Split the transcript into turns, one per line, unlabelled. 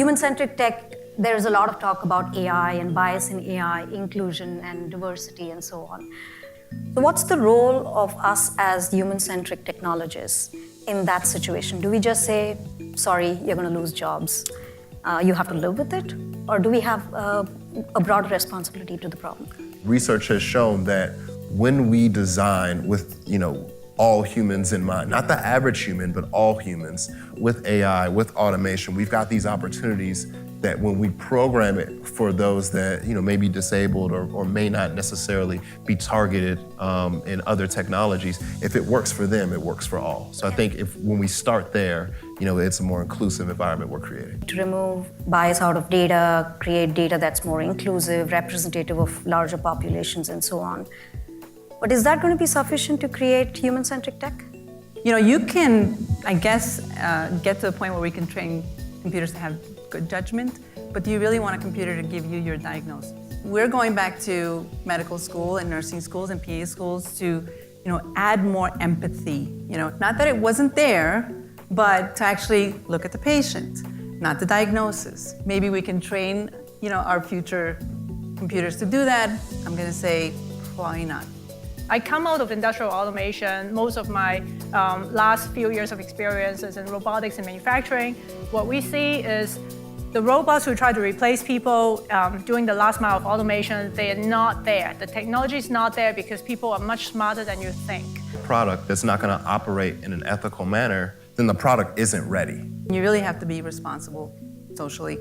Human-centric tech, there's a lot of talk about AI and bias in AI, inclusion and diversity and so on. So what's the role of us as human-centric technologists in that situation? Do we just say, sorry, you're going to lose jobs, you have to live with it? Or do we have a broader responsibility to the problem?
Research has shown that when we design with, all humans in mind, not the average human, but all humans, with AI, with automation, we've got these opportunities that when we program it for those that may be disabled or may not necessarily be targeted in other technologies, if it works for them, it works for all. So I think when we start there, it's a more inclusive environment we're creating.
To remove bias out of data, create data that's more inclusive, representative of larger populations and so on. But is that going to be sufficient to create human-centric tech?
You can, I guess, get to a point where we can train computers to have good judgment, but do you really want a computer to give you your diagnosis? We're going back to medical school and nursing schools and PA schools to, add more empathy. Not that it wasn't there, but to actually look at the patient, not the diagnosis. Maybe we can train, our future computers to do that. I'm going to say, why not?
I come out of industrial automation. Most of my last few years of experience is in robotics and manufacturing. What we see is the robots who try to replace people doing the last mile of automation, they are not there. The technology is not there because people are much smarter than you think.
A product that's not going to operate in an ethical manner, then the product isn't ready.
You really have to be responsible socially.